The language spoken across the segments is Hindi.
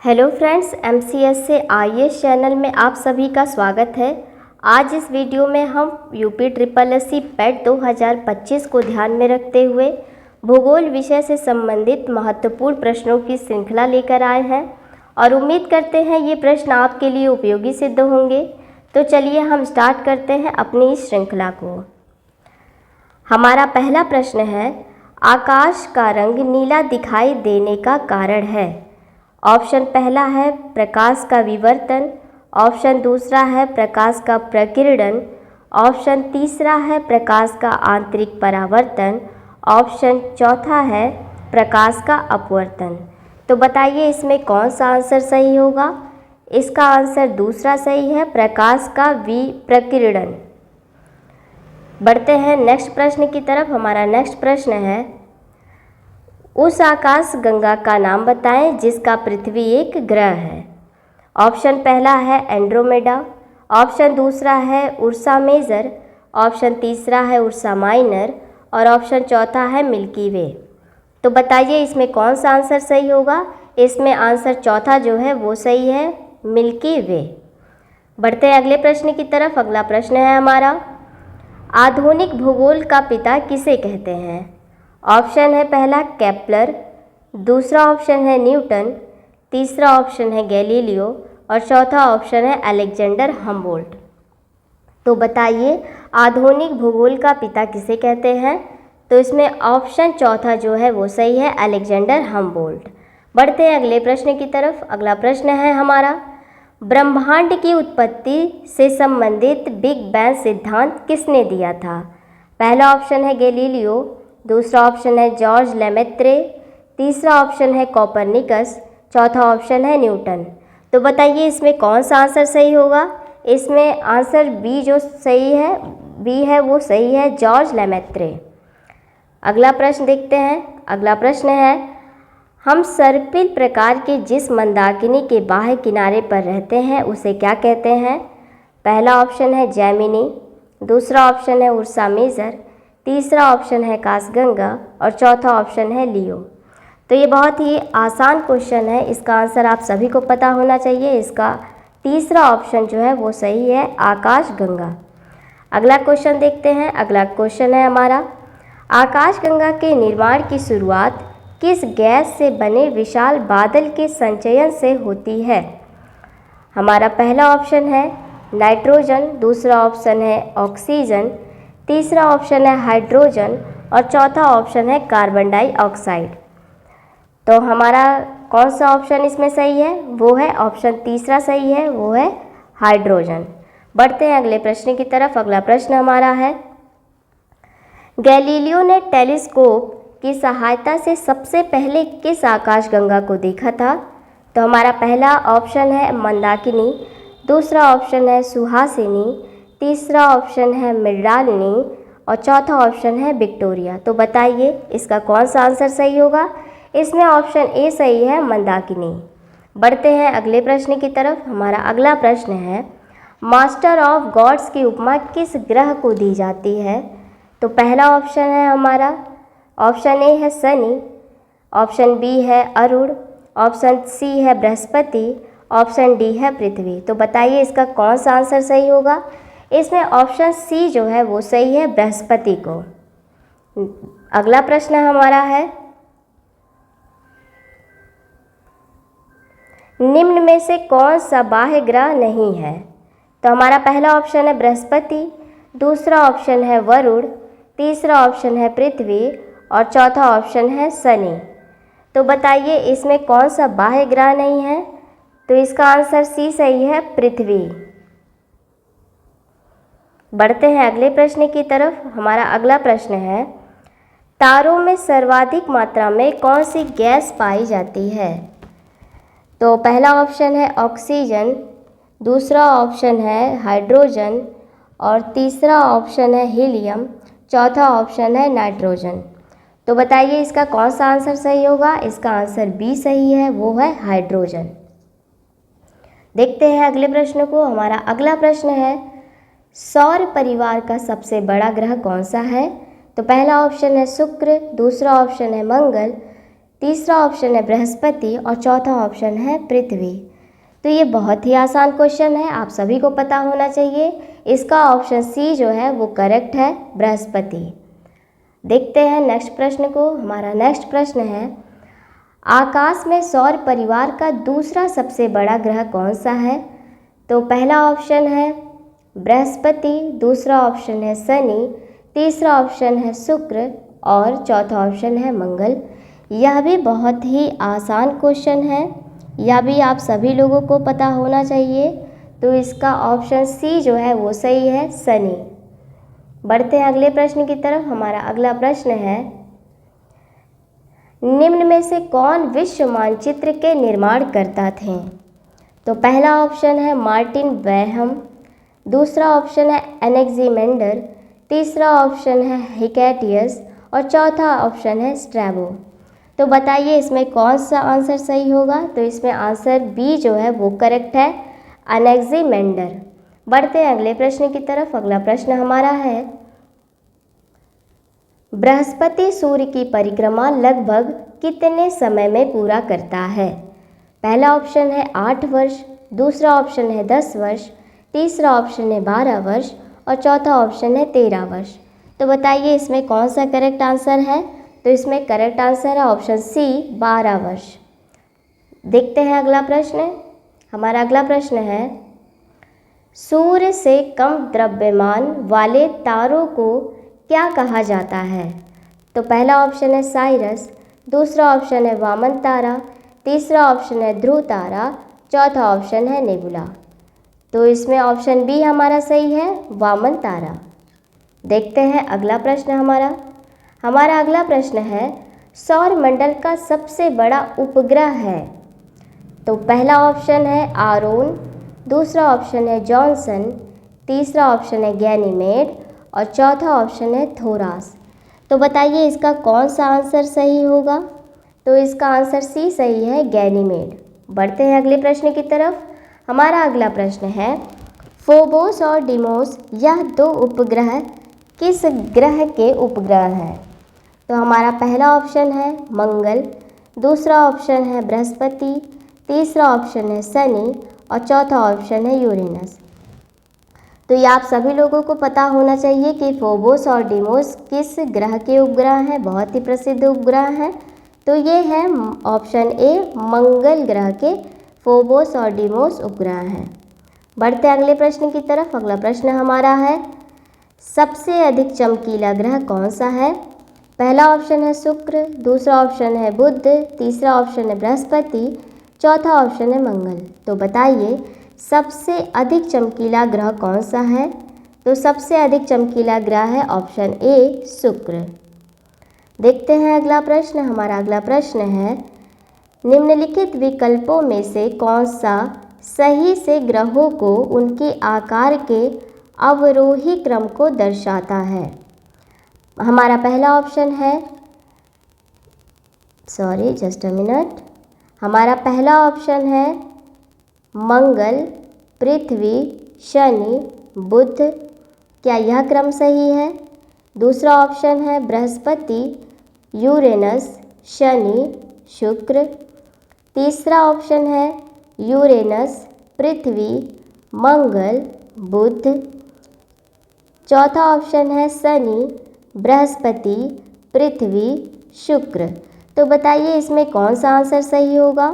हेलो फ्रेंड्स, MCS से IAS चैनल में आप सभी का स्वागत है। आज इस वीडियो में हम UP SSC PET 2025 को ध्यान में रखते हुए भूगोल विषय से संबंधित महत्वपूर्ण प्रश्नों की श्रृंखला लेकर आए हैं और उम्मीद करते हैं ये प्रश्न आपके लिए उपयोगी सिद्ध होंगे। तो चलिए हम स्टार्ट करते हैं अपनी इस श्रृंखला को। हमारा पहला प्रश्न है, आकाश का रंग नीला दिखाई देने का कारण है। ऑप्शन पहला है प्रकाश का विवर्तन, ऑप्शन दूसरा है प्रकाश का प्रकीर्णन, ऑप्शन तीसरा है प्रकाश का आंतरिक परावर्तन, ऑप्शन चौथा है प्रकाश का अपवर्तन। तो बताइए इसमें कौन सा आंसर सही होगा। इसका आंसर दूसरा सही है, प्रकाश का प्रकीर्णन। बढ़ते हैं नेक्स्ट प्रश्न की तरफ। हमारा नेक्स्ट प्रश्न है, उस आकाश गंगा का नाम बताएं जिसका पृथ्वी एक ग्रह है। ऑप्शन पहला है एंड्रोमेडा, ऑप्शन दूसरा है उर्सा मेजर, ऑप्शन तीसरा है उर्सा माइनर और ऑप्शन चौथा है मिल्की वे। तो बताइए इसमें कौन सा आंसर सही होगा। इसमें आंसर चौथा जो है वो सही है, मिल्की वे। बढ़ते हैं अगले प्रश्न की तरफ। अगला प्रश्न है हमारा, आधुनिक भूगोल का पिता किसे कहते हैं। ऑप्शन है पहला केपलर, दूसरा ऑप्शन है न्यूटन, तीसरा ऑप्शन है गैलीलियो और चौथा ऑप्शन है अलेक्जेंडर हम्बोल्ट। तो बताइए आधुनिक भूगोल का पिता किसे कहते हैं। तो इसमें ऑप्शन चौथा जो है वो सही है, अलेक्जेंडर हम्बोल्ट। बढ़ते हैं अगले प्रश्न की तरफ। अगला प्रश्न है हमारा, ब्रह्मांड की उत्पत्ति से संबंधित बिग बैंग सिद्धांत किसने दिया था। पहला ऑप्शन है गैलीलियो, दूसरा ऑप्शन है जॉर्ज लेमेत्रे, तीसरा ऑप्शन है कोपरनिकस, चौथा ऑप्शन है न्यूटन। तो बताइए इसमें कौन सा आंसर सही होगा। इसमें आंसर बी जो सही है, बी है वो सही है, जॉर्ज लेमेत्रे। अगला प्रश्न देखते हैं। अगला प्रश्न है, हम सर्पिल प्रकार के जिस मंदाकिनी के बाह्य किनारे पर रहते हैं उसे क्या कहते हैं। पहला ऑप्शन है जैमिनी, दूसरा ऑप्शन है उर्सा मेजर, तीसरा ऑप्शन है काशगंगा और चौथा ऑप्शन है लियो। तो ये बहुत ही आसान क्वेश्चन है, इसका आंसर आप सभी को पता होना चाहिए। इसका तीसरा ऑप्शन जो है वो सही है, आकाशगंगा। अगला क्वेश्चन देखते हैं। अगला क्वेश्चन है हमारा, आकाशगंगा के निर्माण की शुरुआत किस गैस से बने विशाल बादल के संचयन से होती है। हमारा पहला ऑप्शन है नाइट्रोजन, दूसरा ऑप्शन है ऑक्सीजन, तीसरा ऑप्शन है हाइड्रोजन और चौथा ऑप्शन है कार्बन डाइऑक्साइड। तो हमारा कौन सा ऑप्शन इसमें सही है, वो है ऑप्शन तीसरा सही है, वो है हाइड्रोजन। बढ़ते हैं अगले प्रश्न की तरफ। अगला प्रश्न हमारा है, गैलीलियो ने टेलीस्कोप की सहायता से सबसे पहले किस आकाशगंगा को देखा था। तो हमारा पहला ऑप्शन है मंदाकिनी, दूसरा ऑप्शन है सुहासिनी, तीसरा ऑप्शन है मृणालिनी और चौथा ऑप्शन है विक्टोरिया। तो बताइए इसका कौन सा आंसर सही होगा। इसमें ऑप्शन ए सही है, मंदाकिनी। बढ़ते हैं अगले प्रश्न की तरफ। हमारा अगला प्रश्न है, मास्टर ऑफ गॉड्स की उपमा किस ग्रह को दी जाती है। तो पहला ऑप्शन है हमारा, ऑप्शन ए है शनि, ऑप्शन बी है अरुण, ऑप्शन सी है बृहस्पति, ऑप्शन डी है पृथ्वी। तो बताइए इसका कौन सा आंसर सही होगा। इसमें ऑप्शन सी जो है वो सही है, बृहस्पति को। अगला प्रश्न हमारा है, निम्न में से कौन सा बाह्य ग्रह नहीं है। तो हमारा पहला ऑप्शन है बृहस्पति, दूसरा ऑप्शन है वरुण, तीसरा ऑप्शन है पृथ्वी और चौथा ऑप्शन है शनि। तो बताइए इसमें कौन सा बाह्य ग्रह नहीं है। तो इसका आंसर सी सही है, पृथ्वी। बढ़ते हैं अगले प्रश्न की तरफ। हमारा अगला प्रश्न है, तारों में सर्वाधिक मात्रा में कौन सी गैस पाई जाती है। तो पहला ऑप्शन है ऑक्सीजन, दूसरा ऑप्शन है हाइड्रोजन और तीसरा ऑप्शन है हीलियम, चौथा ऑप्शन है नाइट्रोजन। तो बताइए इसका कौन सा आंसर सही होगा। इसका आंसर बी सही है, वो है हाइड्रोजन। देखते हैं अगले प्रश्न को। हमारा अगला प्रश्न है, सौर परिवार का सबसे बड़ा ग्रह कौन सा है। तो पहला ऑप्शन है शुक्र, दूसरा ऑप्शन है मंगल, तीसरा ऑप्शन है बृहस्पति और चौथा ऑप्शन है पृथ्वी। तो ये बहुत ही आसान क्वेश्चन है, आप सभी को पता होना चाहिए। इसका ऑप्शन सी जो है वो करेक्ट है, बृहस्पति। देखते हैं नेक्स्ट प्रश्न को। हमारा नेक्स्ट प्रश्न है, आकाश में सौर परिवार का दूसरा सबसे बड़ा ग्रह कौन सा है? तो पहला ऑप्शन है बृहस्पति, दूसरा ऑप्शन है शनि, तीसरा ऑप्शन है शुक्र और चौथा ऑप्शन है मंगल। यह भी बहुत ही आसान क्वेश्चन है, यह भी आप सभी लोगों को पता होना चाहिए। तो इसका ऑप्शन सी जो है वो सही है, शनि। बढ़ते हैं अगले प्रश्न की तरफ। हमारा अगला प्रश्न है, निम्न में से कौन विश्व मानचित्र के निर्माण करता थे? तो पहला ऑप्शन है मार्टिन बैहम, दूसरा ऑप्शन है एनेक्सिमेंडर, तीसरा ऑप्शन है हिकैटियस और चौथा ऑप्शन है स्ट्रैबो। तो बताइए इसमें कौन सा आंसर सही होगा? तो इसमें आंसर बी जो है वो करेक्ट है, एनेक्सिमेंडर। बढ़ते हैं अगले प्रश्न की तरफ। अगला प्रश्न हमारा है, बृहस्पति सूर्य की परिक्रमा लगभग कितने समय में पूरा करता है? पहला ऑप्शन है 8 वर्ष, दूसरा ऑप्शन है 10 वर्ष, तीसरा ऑप्शन है 12 वर्ष और चौथा ऑप्शन है 13 वर्ष। तो बताइए इसमें कौन सा करेक्ट आंसर है? तो इसमें करेक्ट आंसर है ऑप्शन सी, 12 वर्ष। देखते हैं अगला प्रश्न। हमारा अगला प्रश्न है, सूर्य से कम द्रव्यमान वाले तारों को क्या कहा जाता है? तो पहला ऑप्शन है साइरस, दूसरा ऑप्शन है वामन तारा, तीसरा ऑप्शन है ध्रुव तारा, चौथा ऑप्शन है नेबुला। तो इसमें ऑप्शन बी हमारा सही है, वामन तारा। देखते हैं अगला प्रश्न हमारा अगला प्रश्न है, सौर मंडल का सबसे बड़ा उपग्रह है? तो पहला ऑप्शन है आरोन, दूसरा ऑप्शन है जॉनसन, तीसरा ऑप्शन है गैनीमेड और चौथा ऑप्शन है थोरास। तो बताइए इसका कौन सा आंसर सही होगा? तो इसका आंसर सी सही है, गैनीमेड। बढ़ते हैं अगले प्रश्न की तरफ। हमारा अगला प्रश्न है, फोबोस और डिमोस यह 2 उपग्रह किस ग्रह के उपग्रह हैं? तो हमारा पहला ऑप्शन है मंगल, दूसरा ऑप्शन है बृहस्पति, तीसरा ऑप्शन है शनि और चौथा ऑप्शन है यूरेनस। तो ये आप सभी लोगों को पता होना चाहिए कि फोबोस और डिमोस किस ग्रह के उपग्रह हैं, बहुत ही प्रसिद्ध उपग्रह हैं। तो ये है ऑप्शन ए, मंगल ग्रह के फोबोस और डिमोस उपग्रह हैं। बढ़ते अगले प्रश्न की तरफ। अगला प्रश्न हमारा है, सबसे अधिक चमकीला ग्रह कौन सा है? पहला ऑप्शन है शुक्र, दूसरा ऑप्शन है बुध, तीसरा ऑप्शन है बृहस्पति, चौथा ऑप्शन है मंगल। तो बताइए सबसे अधिक चमकीला ग्रह कौन सा है? तो सबसे अधिक चमकीला ग्रह है ऑप्शन ए, शुक्र। देखते हैं अगला प्रश्न। हमारा अगला प्रश्न है, निम्नलिखित विकल्पों में से कौन सा सही से ग्रहों को उनके आकार के अवरोही क्रम को दर्शाता है? हमारा पहला ऑप्शन है, हमारा पहला ऑप्शन है मंगल, पृथ्वी, शनि, बुध। क्या यह क्रम सही है? दूसरा ऑप्शन है बृहस्पति, यूरेनस, शनि, शुक्र। तीसरा ऑप्शन है यूरेनस, पृथ्वी, मंगल, बुध। चौथा ऑप्शन है शनि, बृहस्पति, पृथ्वी, शुक्र। तो बताइए इसमें कौन सा आंसर सही होगा?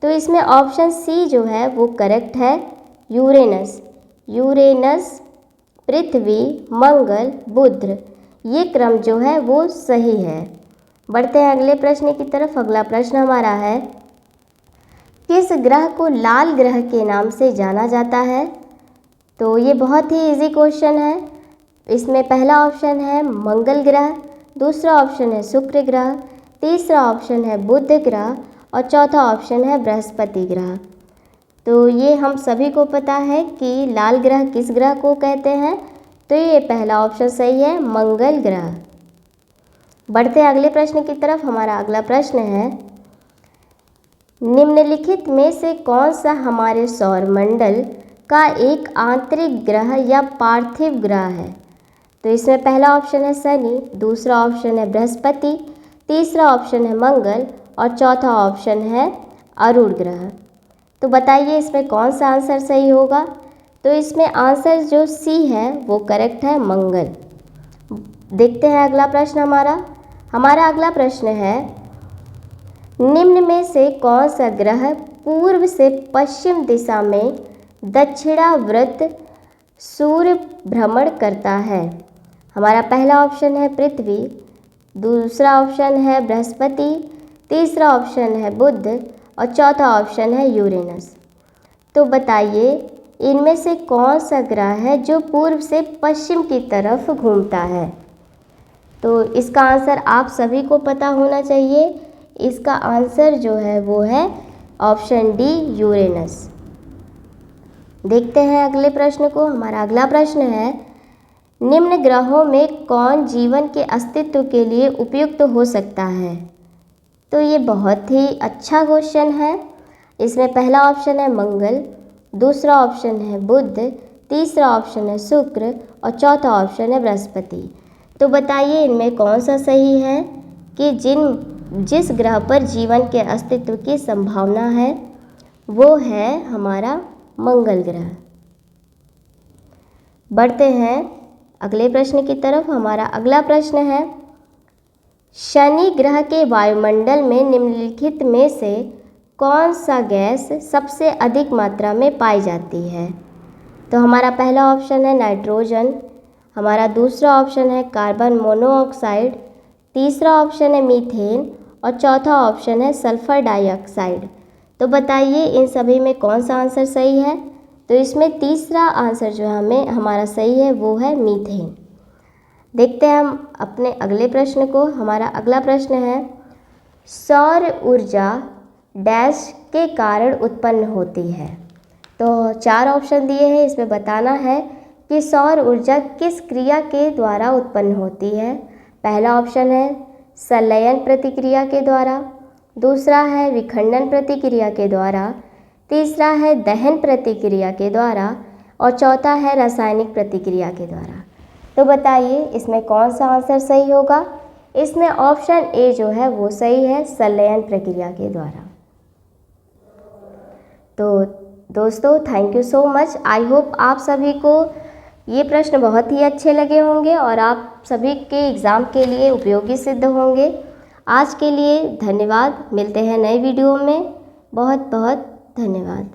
तो इसमें ऑप्शन सी जो है वो करेक्ट है, यूरेनस। यूरेनस, पृथ्वी, मंगल, बुध, ये क्रम जो है वो सही है। बढ़ते हैं अगले प्रश्न की तरफ। अगला प्रश्न हमारा है, किस ग्रह को लाल ग्रह के नाम से जाना जाता है? तो ये बहुत ही इजी क्वेश्चन है। इसमें पहला ऑप्शन है मंगल ग्रह, दूसरा ऑप्शन है शुक्र ग्रह, तीसरा ऑप्शन है बुध ग्रह और चौथा ऑप्शन है बृहस्पति ग्रह। तो ये हम सभी को पता है कि लाल ग्रह किस ग्रह को कहते हैं। तो ये पहला ऑप्शन सही है, मंगल ग्रह। बढ़ते अगले प्रश्न की तरफ। हमारा अगला प्रश्न है, निम्नलिखित में से कौन सा हमारे सौरमंडल का एक आंतरिक ग्रह या पार्थिव ग्रह है? तो इसमें पहला ऑप्शन है शनि, दूसरा ऑप्शन है बृहस्पति, तीसरा ऑप्शन है मंगल और चौथा ऑप्शन है अरूण ग्रह। तो बताइए इसमें कौन सा आंसर सही होगा। तो इसमें आंसर जो सी है वो करेक्ट है, मंगल। देखते हैं अगला प्रश्न हमारा अगला प्रश्न है, निम्न में से कौन सा ग्रह पूर्व से पश्चिम दिशा में दक्षिणावर्त सूर्य भ्रमण करता है। हमारा पहला ऑप्शन है पृथ्वी, दूसरा ऑप्शन है बृहस्पति, तीसरा ऑप्शन है बुध और चौथा ऑप्शन है यूरेनस। तो बताइए इनमें से कौन सा ग्रह है जो पूर्व से पश्चिम की तरफ घूमता है। तो इसका आंसर आप सभी को पता होना चाहिए। इसका आंसर जो है वो है ऑप्शन डी, यूरेनस। देखते हैं अगले प्रश्न को। हमारा अगला प्रश्न है, निम्न ग्रहों में कौन जीवन के अस्तित्व के लिए उपयुक्त हो सकता है। तो ये बहुत ही अच्छा क्वेश्चन है। इसमें पहला ऑप्शन है मंगल, दूसरा ऑप्शन है बुध, तीसरा ऑप्शन है शुक्र और चौथा ऑप्शन है बृहस्पति। तो बताइए इनमें कौन सा सही है कि जिस ग्रह पर जीवन के अस्तित्व की संभावना है वो है हमारा मंगल ग्रह। बढ़ते हैं अगले प्रश्न की तरफ। हमारा अगला प्रश्न है, शनि ग्रह के वायुमंडल में निम्नलिखित में से कौन सा गैस सबसे अधिक मात्रा में पाई जाती है। तो हमारा पहला ऑप्शन है नाइट्रोजन, हमारा दूसरा ऑप्शन है कार्बन मोनोऑक्साइड, तीसरा ऑप्शन है मीथेन और चौथा ऑप्शन है सल्फर डाइऑक्साइड। तो बताइए इन सभी में कौन सा आंसर सही है। तो इसमें तीसरा आंसर जो हमारा सही है वो है मीथेन। देखते हैं हम अपने अगले प्रश्न को। हमारा अगला प्रश्न है, सौर ऊर्जा डैश के कारण उत्पन्न होती है। तो 4 ऑप्शन दिए हैं, इसमें बताना है कि सौर ऊर्जा किस क्रिया के द्वारा उत्पन्न होती है। पहला ऑप्शन है संलयन प्रतिक्रिया के द्वारा, दूसरा है विखंडन प्रतिक्रिया के द्वारा, तीसरा है दहन प्रतिक्रिया के द्वारा और चौथा है रासायनिक प्रतिक्रिया के द्वारा। तो बताइए इसमें कौन सा आंसर सही होगा। इसमें ऑप्शन ए जो है वो सही है, संलयन प्रक्रिया के द्वारा। तो दोस्तों thank you so much. I hope आप सभी को ये प्रश्न बहुत ही अच्छे लगे होंगे और आप सभी के एग्ज़ाम के लिए उपयोगी सिद्ध होंगे। आज के लिए धन्यवाद। मिलते हैं नए वीडियो में। बहुत बहुत धन्यवाद।